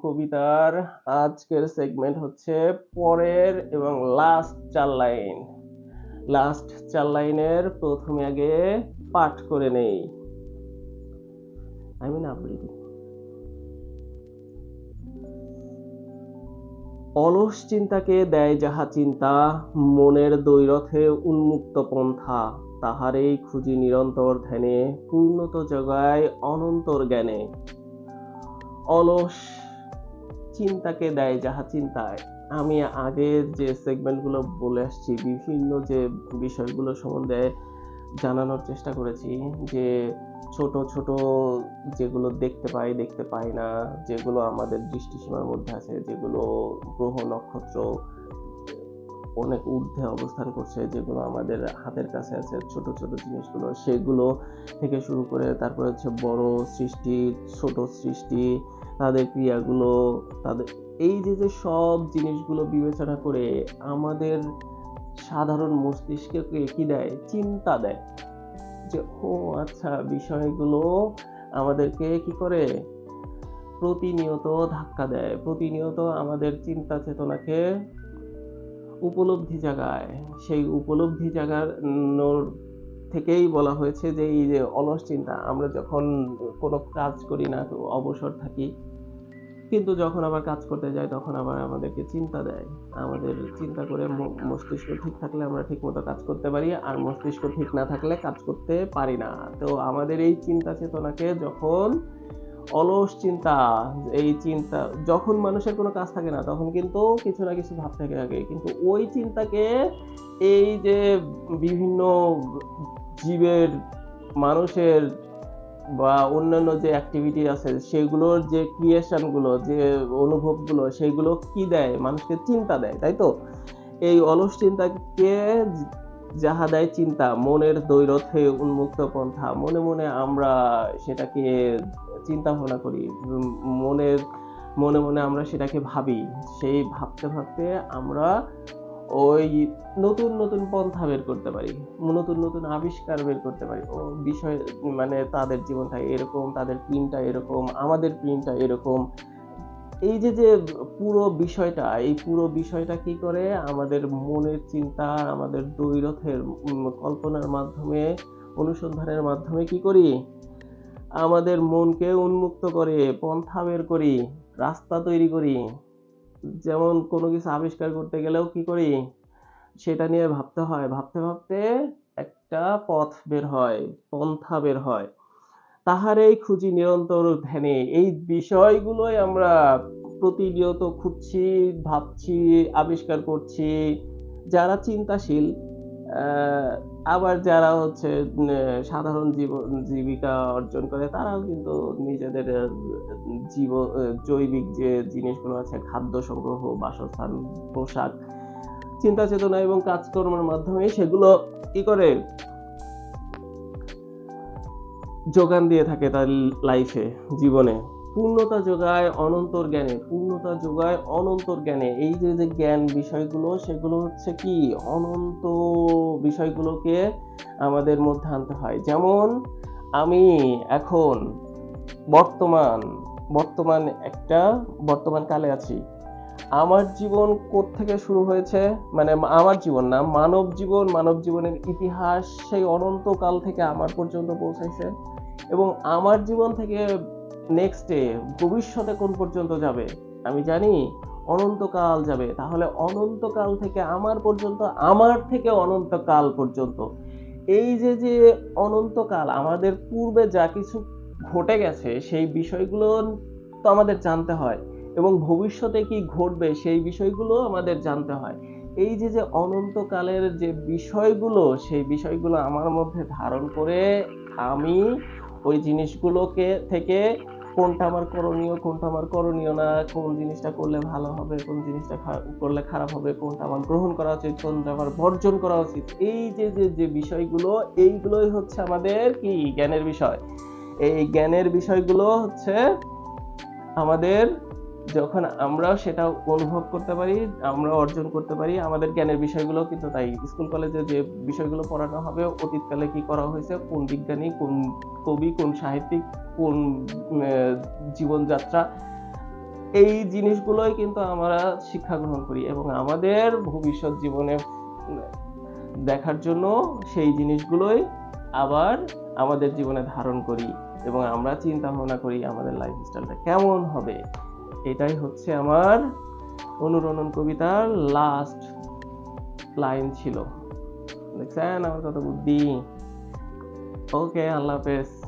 কবিতার আজকের সেগমেন্ট হচ্ছে পরের এবং লাস্ট ৪ লাইন। লাস্ট ৪ লাইনের প্রথমে আগে পাঠ করে নেই। আবৃত্তি। অলস চিন্তাকে দেয় যাহা চিন্তা, মনের দ্বৈরথে উন্মুক্ত পন্থা, তাহারেই খুঁজি নিরন্তর ধ্যানে, পূর্ণত জগায় অনন্তর জ্ঞানে। অলস চিন্তাকে দেয় যাহা চিন্তায়। আমি আগের যে সেগমেন্টগুলো বলে আসছি, বিভিন্ন যে বিষয়গুলো সম্বন্ধে জানানোর চেষ্টা করেছি, যে ছোট ছোট যেগুলো দেখতে পাই না, যেগুলো আমাদের দৃষ্টিসীমার মধ্যে আছে, যেগুলো গ্রহ নক্ষত্র অনেক ঊর্ধ্বে অবস্থান করছে, যেগুলো আমাদের হাতের কাছে আছে, ছোট ছোট জিনিসগুলো, সেগুলো থেকে শুরু করে তারপরে হচ্ছে বড় সৃষ্টি, ছোট সৃষ্টি, তাদের ক্রিয়াগুলো, তাদের এই যে সব জিনিসগুলো বিবেচনা করে আমাদের সাধারণ মস্তিষ্কে কি দেয়? চিন্তা দেয় যে ও আচ্ছা, বিষয়গুলো আমাদেরকে কি করে? প্রতিনিয়ত ধাক্কা দেয়, প্রতিনিয়ত আমাদের চিন্তা চেতনাকে উপলব্ধি জাগায়। সেই উপলব্ধি জাগানোর থেকেই বলা হয়েছে যে এই যে অলস চিন্তা, আমরা যখন কোনো কাজ করি না, অবসর থাকি, কিন্তু যখন আবার কাজ করতে যাই তখন আবার আমাদেরকে চিন্তা দেয়। আমাদের চিন্তা করে মস্তিষ্ক ঠিক থাকলে আমরা ঠিক মতো কাজ করতে পারি, আর মস্তিষ্ক ঠিক না থাকলে কাজ করতে পারি না। তো আমাদের এই চিন্তা চেতনাকে যখন অলস চিন্তা, এই চিন্তা যখন মানুষের কোনো কাজ থাকে না তখন কিন্তু কিছু না কিছু ভাব থেকে থাকে, কিন্তু ওই চিন্তাকে এই যে বিভিন্ন জীবের, মানুষের বা অন্যান্য যে অ্যাক্টিভিটি আছে, সেগুলোর যে ক্রিয়েশনগুলো, যে অনুভবগুলো, সেগুলো কি দেয়? মানুষকে চিন্তা দেয়, তাই তো? এই অলস চিন্তাকে যাহা দেয় চিন্তা, মনের দ্বৈরথে উন্মুক্ত পন্থা। মনে মনে আমরা সেটাকে চিন্তা ভাবনা করি, মনে মনে আমরা সেটাকে ভাবি। সেই ভাবতে ভাবতে আমরা ওই নতুন নতুন পন্থা বের করতে পারি, নতুন নতুন আবিষ্কার বের করতে পারি। ও বিষয়, মানে তাদের জীবনটা এরকম, তাদের পিনটা এরকম, আমাদের পিনটা এরকম। এই যে এই পুরো বিষয়টা কি করে? আমাদের মনের চিন্তা, আমাদের দ্বৈরথের কল্পনার মাধ্যমে, অনুসন্ধানের মাধ্যমে কি করি? আমাদের মনকে উন্মুক্ত করে, পন্থা বের করি, রাস্তা তৈরি করি। যেমন কোনো কিছু আবিষ্কার করতে গেলেও কি করি? সেটা নিয়ে ভাবতে হয়, ভাবতে ভাবতে একটা পথ বের হয়, পন্থা বের হয়। তাহারেই খুঁজি নিরন্তর ধ্যানে। এই বিষয়গুলোই আমরা প্রতিনিয়ত খুঁজছি, ভাবছি, আবিষ্কার করছি। যারা চিন্তাশীল, আবার যারা হচ্ছে সাধারণ জীবিকা অর্জন করে, তারাও কিন্তু নিজেদের জৈবিক যে জিনিসগুলো আছে, খাদ্য সংগ্রহ, বাসস্থান, পোশাক, চিন্তা চেতনা এবং কাজকর্মের মাধ্যমে সেগুলো কি করে? যোগান দিয়ে থাকে তার লাইফে, জীবনে। পূর্ণতা যোগায় অনন্তর জ্ঞানে, পূর্ণতা যোগায় অনন্তর জ্ঞানে। এই যে জ্ঞান বিষয়গুলো, সেগুলো হচ্ছে কি? অনন্ত বিষয়গুলোকে আমাদের মধ্যে আনতে হয়। যেমন আমি এখন বর্তমান কালে আছি। আমার জীবন কোত্থেকে শুরু হয়েছে? মানে আমার জীবন না, মানব জীবনের ইতিহাস সেই অনন্তকাল থেকে আমার পর্যন্ত পৌঁছাইছে, এবং আমার জীবন থেকে নেক্সটে ভবিষ্যতে কোন পর্যন্ত যাবে আমি জানি? অনন্তকাল যাবে। তাহলে অনন্তকাল থেকে আমার পর্যন্ত, আমার থেকে অনন্তকাল পর্যন্ত, এই যে অনন্তকাল, আমাদের পূর্বে যা কিছু ঘটে গেছে সেই বিষয়গুলো তো আমাদের জানতে হয়, এবং ভবিষ্যতে কি ঘটবে সেই বিষয়গুলো আমাদের জানতে হয়। এই যে অনন্তকালের যে বিষয়গুলো, সেই বিষয়গুলো আমার মধ্যে ধারণ করে আমি ওই জিনিসগুলোকে থেকে কোনটা আমার করণীয়, কোনটা আমার করণীয় না, কোন জিনিসটা করলে ভালো হবে, কোন জিনিসটা করলে খারাপ হবে, কোনটা আমার গ্রহণ করা উচিত, কোনটা আমার বর্জন করা উচিত, এই যে বিষয়গুলো, এইগুলোই হচ্ছে আমাদের কি? জ্ঞানের বিষয়। এই জ্ঞানের বিষয়গুলো হচ্ছে আমাদের, যখন আমরা সেটা অনুভব করতে পারি, আমরা অর্জন করতে পারি, আমাদের জ্ঞানের বিষয়গুলো কিন্তু তাই। স্কুল কলেজে যে বিষয়গুলো পড়ানো হবে, অতীতকালে কি করা হয়েছে, কোন বিজ্ঞানী, কোন কবি, কোন সাহিত্যিক, কোন জীবনযাত্রা, এই জিনিসগুলোই কিন্তু আমরা শিক্ষা গ্রহণ করি এবং আমাদের ভবিষ্যৎ জীবনে দেখার জন্য সেই জিনিসগুলোই আবার আমাদের জীবনে ধারণ করি এবং আমরা চিন্তা ভাবনা করি আমাদের লাইফস্টাইলটা কেমন হবে। এটাই হচ্ছে আমার অনুরণন কবিতার লাস্ট লাইন ছিল। দেখছেন আমার কত বুদ্ধি। ওকে, আল্লাহ হাফেজ।